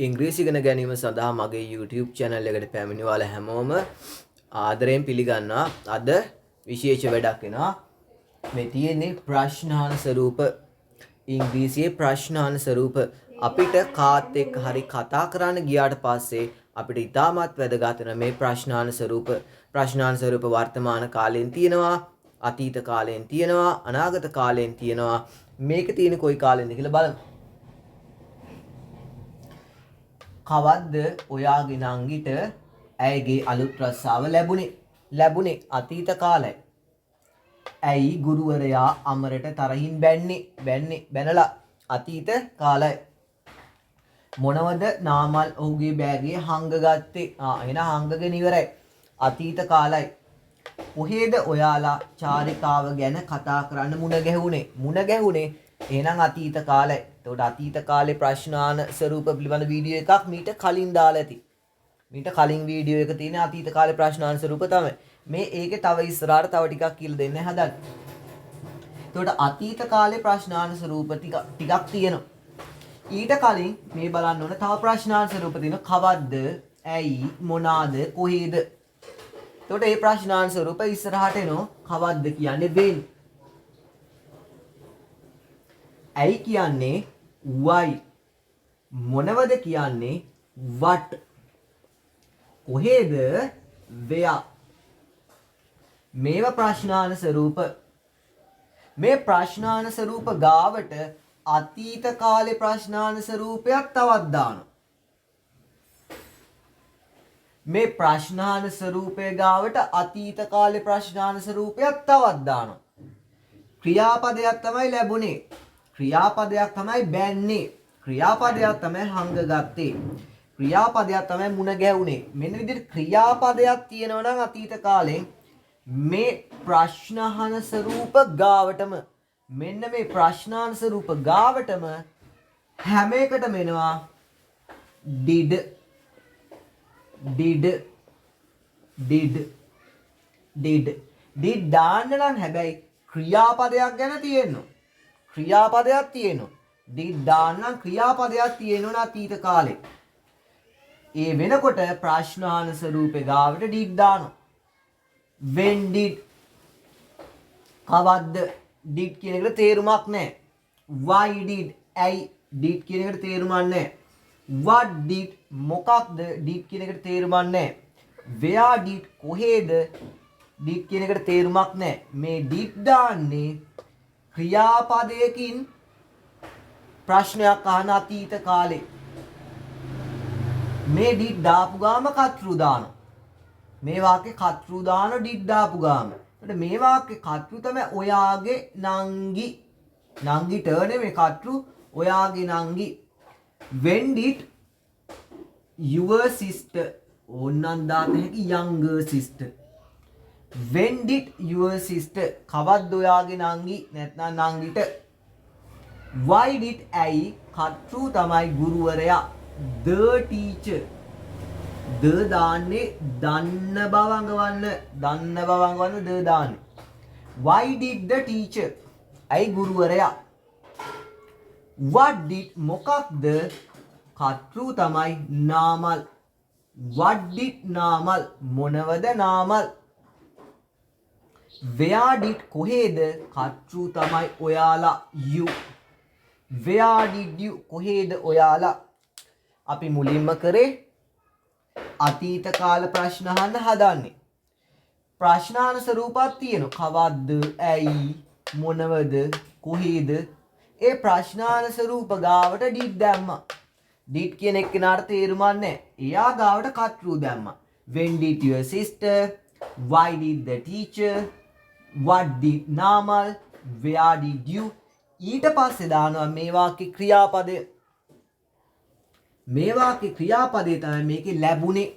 ඉංග්‍රීසි ඉගෙන ගැනීම සඳහා මගේ YouTube channel එකට පැමිණි ඔයාලා හැමෝම ආදරයෙන් පිළිගන්නවා. අද විශේෂ වැඩක් වෙනවා. මේ තියෙන්නේ ප්‍රශ්නාන ස්වරූප ඉංග්‍රීසියේ ප්‍රශ්නාන ස්වරූප අපිට කාත් එක්ක හරි කතා කරන්න ගියාට පස්සේ අපිට ඉතාමත් වැදගත් වෙන මේ ප්‍රශ්නාන ස්වරූප වර්තමාන කාලෙන් තියෙනවා, අතීත කාලෙන් තියෙනවා, අනාගත කාලෙන් තියෙනවා. මේක තියෙන්නේ කොයි කාලෙන්ද කියලා බලමු. කවද්ද ඔයාගේ නංගිට ඇයගේ අලුත් රස්සාව ලැබුණේ අතීත කාලේ. ඇයි ගුරුවරයා අමරට තරහින් බැනලා අතීත කාලේ. මොනවද නාමල් ඔහුගේ බෑගේ හංගගත්තේ? එහෙනම් හංගගෙන ඉවරයි. අතීත කාලයි. කොහේද ඔයාලා චාරිකාව ගැන කතා කරන්න මුණ ගැහුනේ? එහෙනම් අතීත කාලයි. එතකොට අතීත කාලේ ප්‍රශ්නාන ස්වරූප පිළිබඳ වීඩියෝ එකක් මීට කලින් දාලා ඇති. මීට කලින් වීඩියෝ එක තියෙන අතීත කාලේ ප්‍රශ්නාන ස්වරූප තමයි. මේ ඒකේ තව ඉස්සරහට තව ටිකක් කියලා දෙන්න හදන්නේ. එතකොට අතීත කාලේ ප්‍රශ්නාන ස්වරූප ටිකක් තියෙනවා. ඊට කලින් මේ බලන්න ඕන තව ප්‍රශ්නාන ස්වරූප තියෙනවා. කවද්ද, ඇයි, මොනාද, කොහේද. එතකොට මේ ප්‍රශ්නාන ස්වරූප ඉස්සරහට එනවා. කවද්ද කියන්නේ when. ඇයි කියන්නේ why. මොනවද කියන්නේ what. කොහේද where. මේවා ප්‍රශ්නාන ස්වරූප. මේ ප්‍රශ්නාන ස්වරූප ගාවට අතීත කාලේ ප්‍රශ්නාන ස්වරූපයක් තවත් දානවා. මේ ප්‍රශ්නාන ස්වරූපය ගාවට අතීත කාලේ ප්‍රශ්නාන ස්වරූපයක් තවත් දානවා. ක්‍රියාපදයක් තමයි ලැබුණේ. ක්‍රියාපදයක් තමයි බැන්නේ. ක්‍රියාපදයක් තමයි හංගගත්තේ. ක්‍රියාපදයක් තමයි මුණ ගැහුනේ. මෙන්න විදිහට ක්‍රියාපදයක් තියෙනවා නම් අතීත කාලේ මේ ප්‍රශ්නාන ස්වරූප ගාවටම මෙන්න මේ ප්‍රශ්නාන ස්වරූප ගාවටම හැම එකටම එනවා did දාන්න නම් හැබැයි ක්‍රියාපදයක් ගැන තියෙනවා. ක්‍රියාපදයක් තියෙනවා. did දාන්න ක්‍රියාපදයක් තියෙනවා අතීත කාලේ. ඒ වෙනකොට ප්‍රශ්නාන ස්වරූපේ ගාවට did දානවා. when did. කවද්ද did කියන එකට තේරුමක් නැහැ. why did. ඇයි did කියන එකට තේරුමක් නැහැ. what did. මොකක්ද did කියන එකට තේරුමක් නැහැ. where did. කොහේද did කියන එකට තේරුමක් නැහැ. මේ did දාන්නේ ක්‍රියාපදයකින් ප්‍රශ්නයක් අහන අතීත කාලේ. මේ did දාපු ගාම කතෘ දානවා. මේ වාක්‍යේ කතෘ දාන did දාපු ගාම. එතකොට මේ වාක්‍යේ කතෘ තමයි ඔයාගේ නංගි. නංගිට නෙමෙයි කතෘ ඔයාගේ නංගි. when did your sister. ඕනනම් දාත හැකි younger sister. when did your sister. කවද්ද ඔයාගේ නංගි නැත්නම් නංගිට. why did. ඇයි කතෘ තමයි ගුරුවරයා. the teacher. the දාන්නේ දන්න බව අඟවන්න the දාන්නේ. why did the teacher. ඇයි ගුරුවරයා. what did. මොකක්ද කතෘ තමයි නාමල්. what did Namal. මොනවද නාමල්. where did. කොහේද කතෘ තමයි ඔයාලා you. where did you. කොහේද ඔයාලා. අපි මුලින්ම කරේ අතීත කාල ප්‍රශ්න අහන්න හදන්නේ. ප්‍රශ්නාන ස්වරූපات තියෙනවා. කවද්ද, ඇයි, මොනවද, කොහේද. ඒ ප්‍රශ්නාන ස්වරූප ගාවට did දැම්මා. did කියන එක්කෙනාට තේරුමක් නැහැ. එයා ගාවට කතෘ දැම්මා. when did your sister. why did the teacher. what did Namal. where did you. ඊට පස්සේ දානවා මේ වාක්‍යේ ක්‍රියාපදය. මේ වාක්‍යේ ක්‍රියාපදේ තමයි මේකේ ලැබුණේ.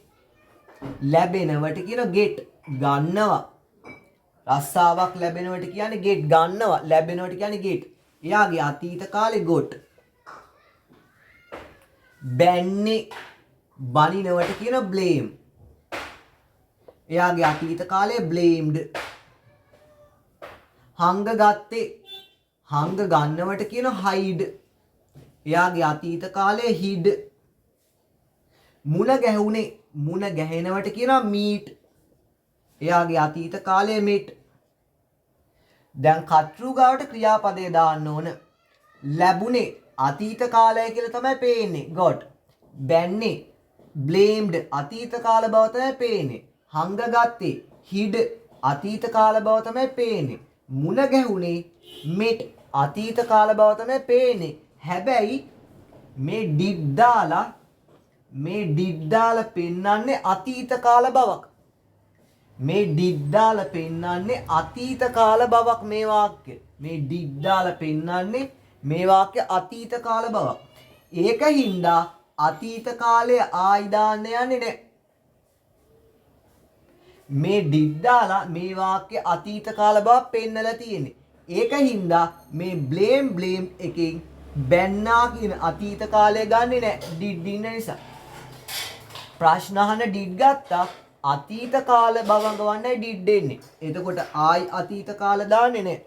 ලැබෙනවට කියන get. ගන්නවා. රස්සාවක් ලැබෙනවට කියන්නේ get. ගන්නවා. ලැබෙනවට කියන්නේ get. එයාගේ අතීත කාලේ got. බැන්නේ බනිනවට කියන blame. එයාගේ අතීත කාලේ blamed. හංග ගත්තේ හංග ගන්නවට කියන hide. එයාගේ අතීත කාලේ hid. මුණ ගැහුනේ මුණ ගැහෙනවට කියනවා meet. එයාගේ අතීත කාලය meet. දැන් කර්තෘ ගාවට ක්‍රියාපදේ දාන්න ඕන. ලැබුණේ අතීත කාලය කියලා තමයි පේන්නේ. got. බැන්නේ blamed අතීත කාල බව තමයි පේන්නේ. හංගගත්තේ hid අතීත කාල බව තමයි පේන්නේ. මුණ ගැහුනේ met අතීත කාල බව තමයි පේන්නේ. හැබැයි මේ did දාලා පෙන්වන්නේ අතීත කාල බවක්. මේ did දාලා පෙන්වන්නේ අතීත කාල බවක් මේ වාක්‍ය. මේ did දාලා පෙන්වන්නේ මේ වාක්‍ය අතීත කාල බවක්. ඒකින්ද අතීත කාලය ආයි දාන්න යන්නේ නැහැ. මේ did දාලා මේ වාක්‍ය අතීත කාල බවක් පෙන්නලා තියෙන්නේ. ඒකින්ද මේ blame එකෙන් බැන්නා කියන අතීත කාලය ගන්නෙ නැහැ did ඉන්න නිසා. ප්‍රශ්න අහන did ගත්තා අතීත කාල බවඟවන්නයි did එන්නේ. එතකොට ආයි අතීත කාල දාන්නේ නැහැ.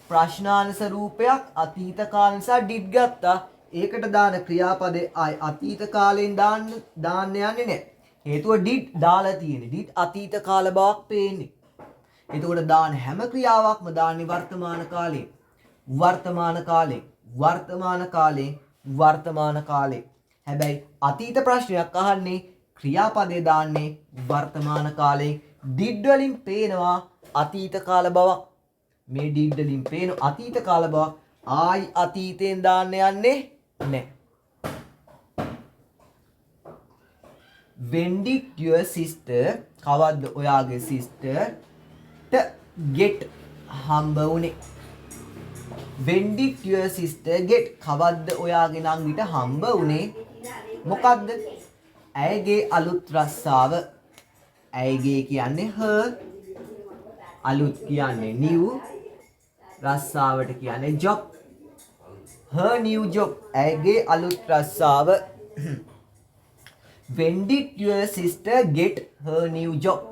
ප්‍රශ්නාංශ රූපයක් අතීත කාල නිසා did ගත්තා. ඒකට දාන ක්‍රියාපදේ ආයි අතීත කාලෙන් දාන්න යන්නේ නැහැ. හේතුව did දාලා තියෙන්නේ. did අතීත කාල බවක් පේන්නේ. එතකොට දාන හැම ක්‍රියාවක්ම දාන්නේ වර්තමාන කාලේ. වර්තමාන කාලේ. හැබැයි අතීත ප්‍රශ්නයක් අහන්නේ ක්‍රියාපදේ දාන්නේ වර්තමාන කාලේ. did වලින් පේනවා අතීත කාල බවක්. මේ did වලින් පේන අතීත කාල බවක් ආයි අතීතයෙන් දාන්න යන්නේ නැහැ. When did your sister කවද්ද ඔයාගේ sister get හම්බ වුනේ? When did your sister get කවද්ද ඔයාගේ නංගිට හම්බ වුනේ? මොකද්ද? ඇයගේ අලුත් රස්සාව. ඇයගේ කියන්නේ her. අලුත් කියන්නේ new. රස්සාවට කියන්නේ job. her new job. ඇයගේ අලුත් රස්සාව. When did your sister get her new job?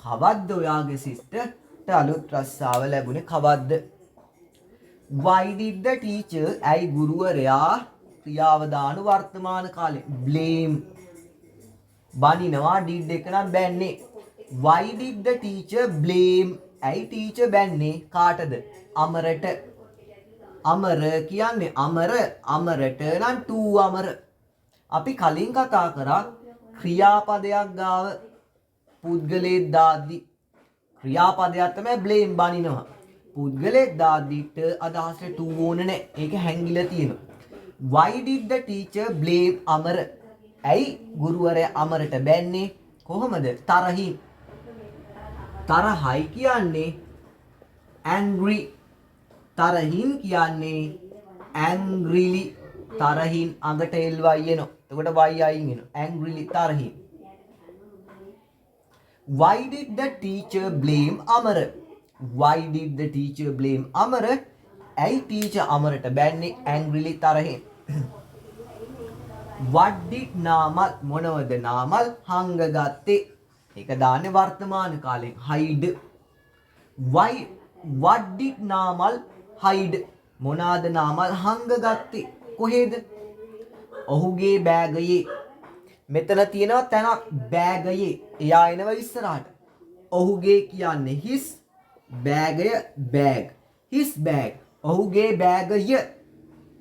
කවද්ද ඔයාගේ sisterට අලුත් රස්සාව ලැබුණේ කවද්ද? Why did the teacher ඇයි ගුරුවරයා ක්‍රියාව දාන වර්තමාන කාලේ blame බනිනවා did එක නම් බැන්නේ. Why did the teacher blame ඇයි teacher බැන්නේ කාටද? අමරට. අමර කියන්නේ අමරට නම් to අමර. අපි කලින් කතා කරා ක්‍රියාපදයක් ගාව පුද්ගලයෙක් දාද්දි ක්‍රියාපදයක් තමයි blame බනිනවා. පුද්ගලයෙක් දාද්දිට අදහසට to ඕන නැහැ. ඒක හැංගිලා තියෙනවා. Why did the teacher blame අමර? ඇයි ගුරුවරයා අමරට බැන්නේ? කොහොමද? තරහින්. තරහයි කියන්නේ angry. තරහින් කියන්නේ angrily. තරහින් අඟට ly එනවා. එතකොට y අයින් එනවා. angrily තරහින්. Why did the teacher blame Amara? Why did the teacher blame අමර? ඇයි teacher අමරට බැන්නේ angrily තරහින්? What did Namal මොනවද නාමල් හංගගත්තේ? ඒක දාන්නේ වර්තමාන කාලෙන් hide. What did Namal hide? මොනාද නාමල් හංගගත්තේ? කොහෙද? ඔහුගේ බෑගයේ. මෙතන තියෙනවා තැනක් බෑගයේ. එයා එනවා ඉස්සරහට. ඔහුගේ කියන්නේ his බෑගය bag. his bag. ඔහුගේ බෑගය.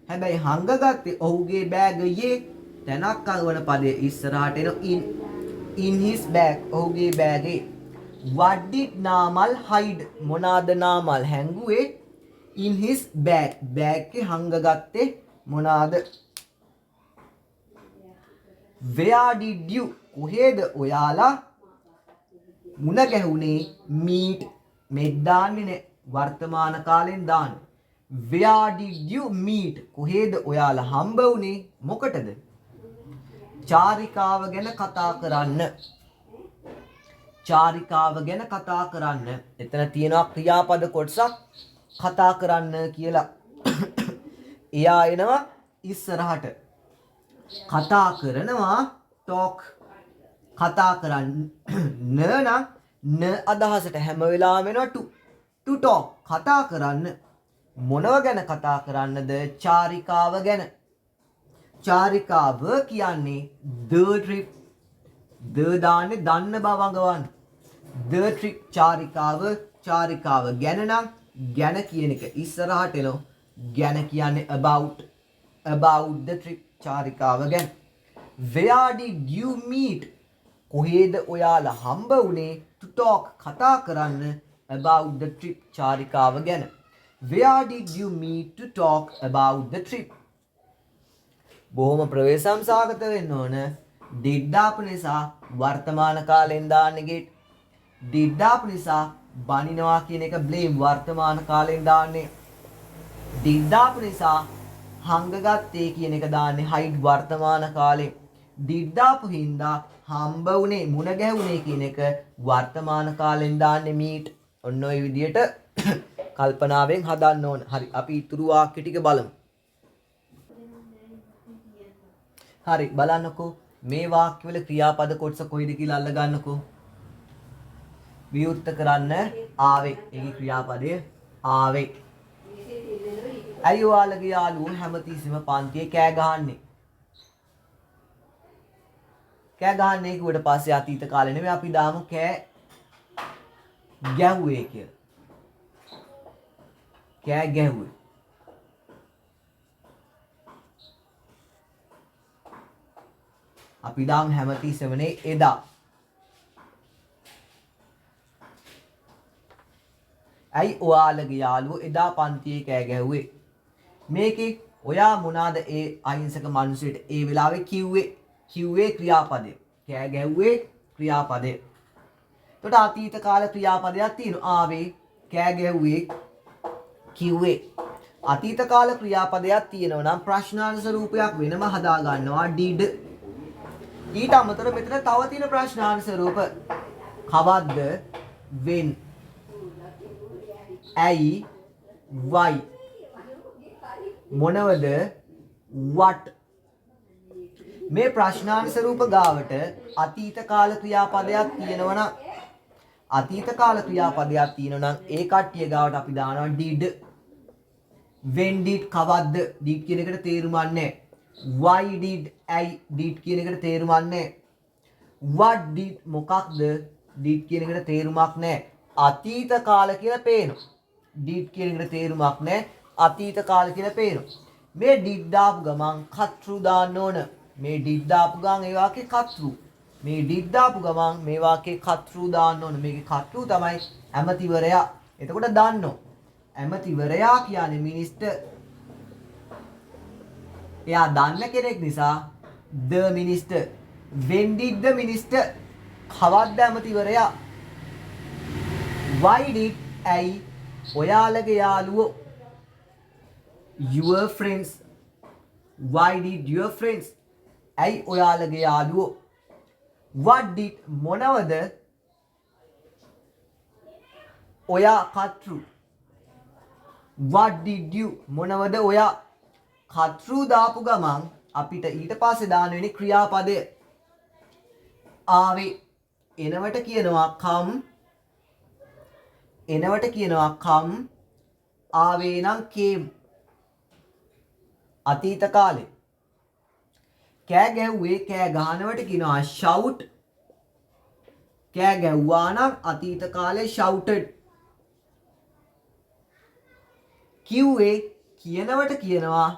හැබැයි හංගගත්තේ ඔහුගේ බෑගයේ තැනක් අගවන පදයේ ඉස්සරහට එන in his bag. ඔහුගේ බෑගේ. What did Namal hide? මොනාද Namal හැංගුවේ? in his bag. bag එකේ හංගගත්තේ මොනාද? Where did you කොහෙද ඔයාලා මුණ ගැහුනේ? meet මෙත් දාන්නේ නේ වර්තමාන කාලෙන් දාන්න. Where did you meet කොහෙද ඔයාලා හම්බ වුනේ? මොකටද? චාරිකාව ගැන කතා කරන්න. චාරිකාව ගැන කතා කරන්න. එතන තියෙනවා ක්‍රියාපද කොටසක් කතා කරන්න කියලා. එයා එනවා ඉස්සරහට. කතා කරනවා talk. කතා කරන්න න අදහසට හැම වෙලාවෙම එනවා to talk. කතා කරන්න. මොනව ගැන කතා කරන්නද? චාරිකාව ගැන. චාරිකාව කියන්නේ the trip. ද දාන්නේ දන්න බව අඟවන්න. the trip චාරිකාව ගැන නම් ගැන කියන එක ඉස්සරහට එනවා. ගැන කියන්නේ about the trip චාරිකාව ගැන. where did you meet? කොහේද ඔයාලා හම්බ වුණේ to talk කතා කරන්න about the trip චාරිකාව ගැන. where did you meet to talk about the trip? බොහොම ප්‍රවේශම් සාගත වෙන්න ඕන. did දාපු නිසා වර්තමාන කාලෙන් දාන්න ගෙට. did දාපු නිසා බනිනවා කියන එක blame වර්තමාන කාලෙන් දාන්නේ. did දාපු නිසා හංගගත්තේ කියන එක දාන්නේ hide වර්තමාන කාලෙන්. did දාපු හින්දා හම්බ වුණේ මුණ ගැහුනේ කියන එක වර්තමාන කාලෙන් දාන්නේ meet. ඔන්න ඔය විදියට කල්පනාවෙන් හදන්න ඕන. හරි අපි ඉතුරු වාක්‍ය ටික බලමු. හරි බලන්නකෝ මේ වාක්‍යවල ක්‍රියාපද කොටස කොයිද කියලා අල්ල ගන්නකෝ. විවෘත කරන්න ආවේ. ඒකේ ක්‍රියාපදය ආවේ. ඇයි ඔයාලගේ යාළුවෝ හැමතිස්සෙම පන්තියේ කෑ ගහන්නේ? කෑ ගහන්නේ කිව්වට පස්සේ අතීත කාලේ නෙමෙයි අපි දාමු කෑ ගැහුවේ කියලා. කෑ ගැහුවේ. අපි දාමු හැමතිස්සෙමනේ එදා. ඇයි ඔයාලගේ යාළුවෝ එදා පන්තියේ කෑ ගැහුවේ? මේකේ ඔයා මොනවාද ඒ අහිංසක මිනිසෙට ඒ වෙලාවේ කිව්වේ ක්‍රියාපදය. කෑ ගැහුවේ ක්‍රියාපදය. එතකොට අතීත කාල ක්‍රියාපදයක් තියෙනවා. ආවේ, කෑ ගැහුවේ, කිව්වේ. අතීත කාල ක්‍රියාපදයක් තියෙනවා නම් ප්‍රශ්නාංශ රූපයක් වෙනම හදා ගන්නවා did. ඊට අමතරව මෙතන තව තියෙන ප්‍රශ්නාංශ රූප කවද්ද, when, ඇයි, why, මොනවද, what. මේ ප්‍රශ්නාංශ රූප ගාවට අතීත කාල ක්‍රියාපදයක් තියෙනවා නම් ඒ කට්ටිය ගාවට අපි දානවා did. when did කවද්ද did කියන එකට තේරුමක් නැහැ. why did ඇයි did කියන එකට තේරුමක් නැහැ. what did මොකක්ද did කියන එකට තේරුමක් නැහැ. අතීත කාල කියලා පේනවා. did කියන එකට තේරුමක් නැහැ. අතීත කාල කියලා පේනවා. මේ did දාපු ගමන් කතෘ දාන්න ඕන. මේ did දාපු ගමන් ඒ වාක්‍යේ කතෘ. මේ did දාපු ගමන් මේ වාක්‍යේ කතෘ දාන්න ඕන. මේකේ කතෘ තමයි ඇමතිවරයා. එතකොට දාන්නෝ. ඇමතිවරයා කියන්නේ මිනිස්ටර්. එයා දන්න කෙනෙක් නිසා the minister. when did the minister කවද්ද ඇමතිවරයා? why did ඇයි ඔයාලගේ යාළුවෝ your friends. why did your friends ඇයි ඔයාලගේ යාළුවෝ. what did මොනවද ඔයා කතෘ. what did you මොනවද ඔයා. කතෘ දාපු ගමන් අපිට ඊට පස්සේ දාන වෙන්නේ ක්‍රියාපදය. ආවේ. එනවට කියනවා come. ආවේ නම් came. අතීත කාලේ. කෑ ගැහුවේ කෑ ගහනවට කියනවා shout. කෑ ගැහුවා නම් අතීත කාලේ shouted. කිව්වේ කියනවට කියනවා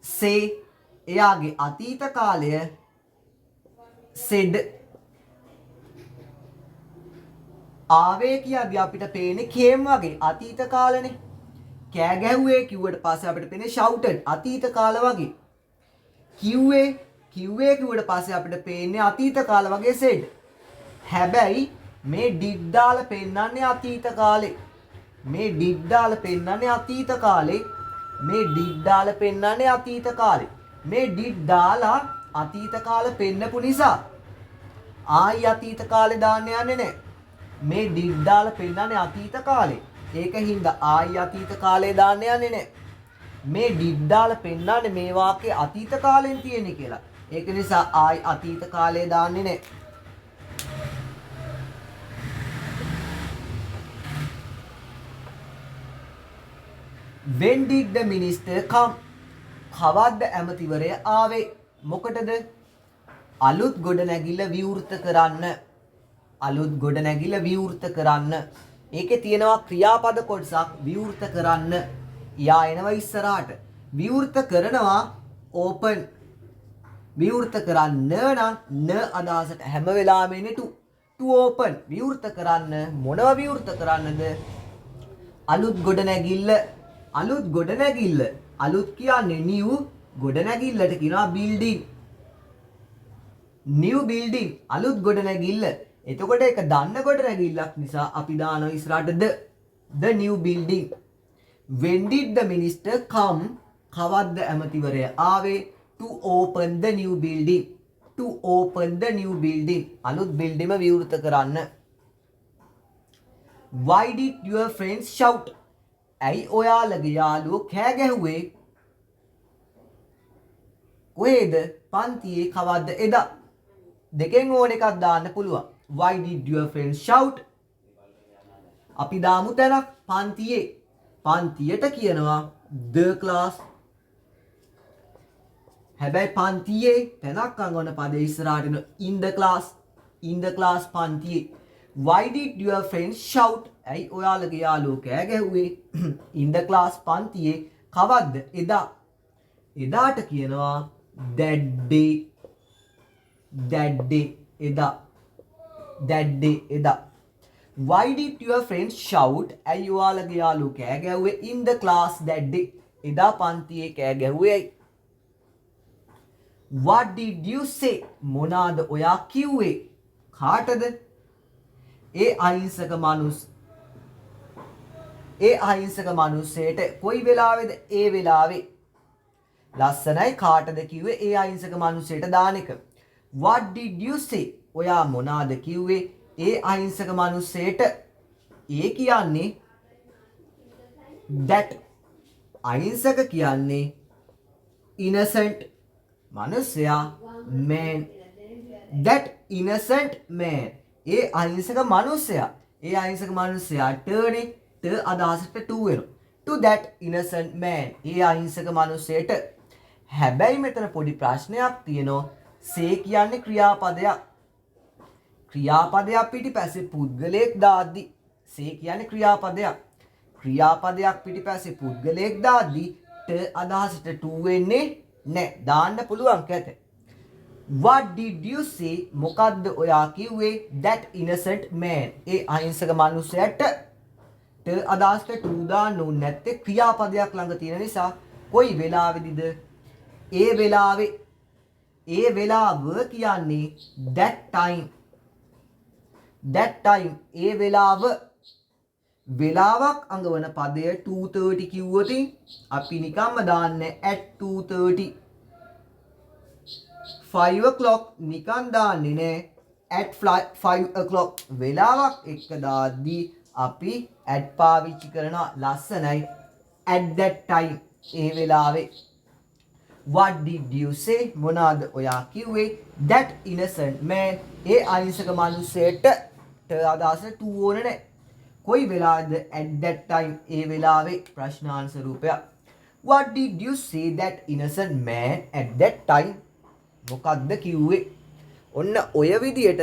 say. එයාගේ අතීත කාලය said. ආවේ කියද්දී අපිට පේන්නේ came වගේ අතීත කාලනේ. කෑ ගැහුවේ කිව්වට පස්සේ අපිට පේන්නේ shouted අතීත කාල වගේ. කිව්වේ කිව්වට පස්සේ අපිට පේන්නේ අතීත කාල වගේ said. හැබැයි මේ did දාලා පෙන්නන්නේ අතීත කාලේ. මේ did දාලා පෙන්නන්නේ අතීත කාලේ. මේ did දාලා අතීත කාල පෙන්නපු නිසා ආයි අතීත කාලේ දාන්න යන්නේ නැහැ. මේ did දාලා පෙන්නන්නේ අතීත කාලේ. ඒකින්ද ආයි අතීත කාලේ දාන්න යන්නේ නැහැ. මේ did දාලා පෙන්නන්නේ මේ වාක්‍යයේ අතීත කාලෙන් තියෙන්නේ කියලා. ඒක නිසා ආයි අතීත කාලේ දාන්නේ නැහැ. when did the minister come? කවද්ද ඇමතිවරයා ආවේ? මොකටද? අලුත් ගොඩනැගිල්ල විවෘත කරන්න. අලුත් ගොඩනැගිල්ල විවෘත කරන්න. ඒකේ තියෙනවා ක්‍රියාපද කොටසක් විවෘත කරන්න. යා එනවා ඉස්සරහට. විවෘත කරනවා ඕපන්. විවෘත කරන්න නම් න අදහසට හැම වෙලාවෙම එන්නේ to open. විවෘත කරන්න මොනව විවෘත කරන්නද? අලුත් ගොඩනැගිල්ල. අලුත් ගොඩනැගිල්ල. අලුත් කියන්නේ new, ගොඩනැගිල්ලට කියනවා building. new building අලුත් ගොඩනැගිල්ල. එතකොට ඒක දන්න ගොඩනැගිල්ලක් නිසා අපි දානවා ඉස්සරහට the new building. When did the minister come? කවද්ද ඇමතිවරයා ආවේ? to open the new building. to open the new building අලුත් building විවෘත කරන්න. Why did your friends shout? ඇයි ඔයාලගේ යාළුවෝ කෑ ගැහුවේ? කොහෙද? පන්තියේ. කවද්ද? එදා. දෙකෙන් ඕන එකක් දාන්න පුළුවන්. Why did your friends shout? අපි දාමු තැනක් පන්තියේ. පන්තියට කියනවා the class. හැබැයි පන්තියේ තැනක් අංගවන පදේ ඉස්සරහට එන in the class. in the class පන්තියේ. Why did your friends shout? ඇයි ඔයාලගේ යාළුවෝ කෑ ගැහුවේ? in the class පන්තියේ. කවද්ද? එදා. එදාට කියනවා that day. that day එදා. that day එදා. Why did your friends shout? ඇයි ඔයාලගේ යාළුවෝ කෑ ගැහුවේ in the class that day? එදා පන්තියේ කෑ ගැහුවේ ඇයි? What did you say? මොනාද ඔයා කිව්වේ? කාටද? ඒ අහිංසක මිනිස්සෙට කොයි වෙලාවේද? ඒ වෙලාවේ. ලස්සනයි කාටද කිව්වේ ඒ අහිංසක මිනිස්සෙට දාන එක. What did you say? ඔයා මොනාද කිව්වේ ඒ අහිංසක මිනිස්සෙට? ඒ කියන්නේ that. අහිංසක කියන්නේ innocent මිනිසයා. man. that innocent man. ඒ අහිංසක මිනිසයා. ඒ අහිංසක මිනිසයාට නේ ට අදහසට to වෙනවා. to that innocent man. ඒ අහිංසක මිනිසෙට. හැබැයි මෙතන පොඩි ප්‍රශ්නයක් තියෙනවා. say කියන්නේ ක්‍රියාපදයක්. ක්‍රියාපදයක් පිටිපස්සේ පුද්ගලයෙක් දාද්දි say කියන්නේ ක්‍රියාපදයක්. ක්‍රියාපදයක් පිටිපස්සේ පුද්ගලයෙක් දාද්දි ට අදහසට to වෙන්නේ නැහැ. දාන්න පුළුවන් කැත. What did you say? මොකද්ද ඔයා කිව්වේ? that innocent man. ඒ අහිංසක මිනිසයාට ට අදහසට to දාන්න ඕනේ නැත්තේ ක්‍රියාපදයක් ළඟ තියෙන නිසා. කොයි වෙලාවෙදිද? ඒ වෙලාවේ. ඒ වෙලාව කියන්නේ that time. that time ඒ වෙලාව. වෙලාවක් අඟවන පදය 2:30 කිව්වොත් අපි නිකම්ම දාන්නේ at 2:30. 5 o'clock නිකන් දාන්නේ නෑ at 5 o'clock. වෙලාවක් එක්ක දාද්දී අපි at පාවිච්චි කරනවා. ලස්සනයි. at that time ඒ වෙලාවේ. What did you say? මොනාද ඔයා කිව්වේ? that innocent man. ඒ අහිංසක මිනිස්සෙට අදහස to ඕනේ නැහැ. කොයි වෙලාවද? at that time ඒ වෙලාවේ. ප්‍රශ්නාංශ රූපයක්. What did you say that innocent man at that time? මොකක්ද කිව්වේ? ඔන්න ඔය විදියට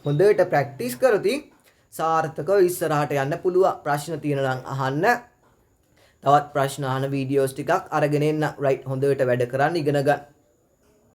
හොඳට ප්‍රැක්ටිස් කරොත් සාර්ථකව ඉස්සරහට යන්න පුළුවන්. ප්‍රශ්න තියෙනවා නම් අහන්න. තවත් ප්‍රශ්න අහන වීඩියෝස් ටිකක් අරගෙන එන්න. රයිට්. හොඳට වැඩ කරන්න ඉගෙන ගන්න.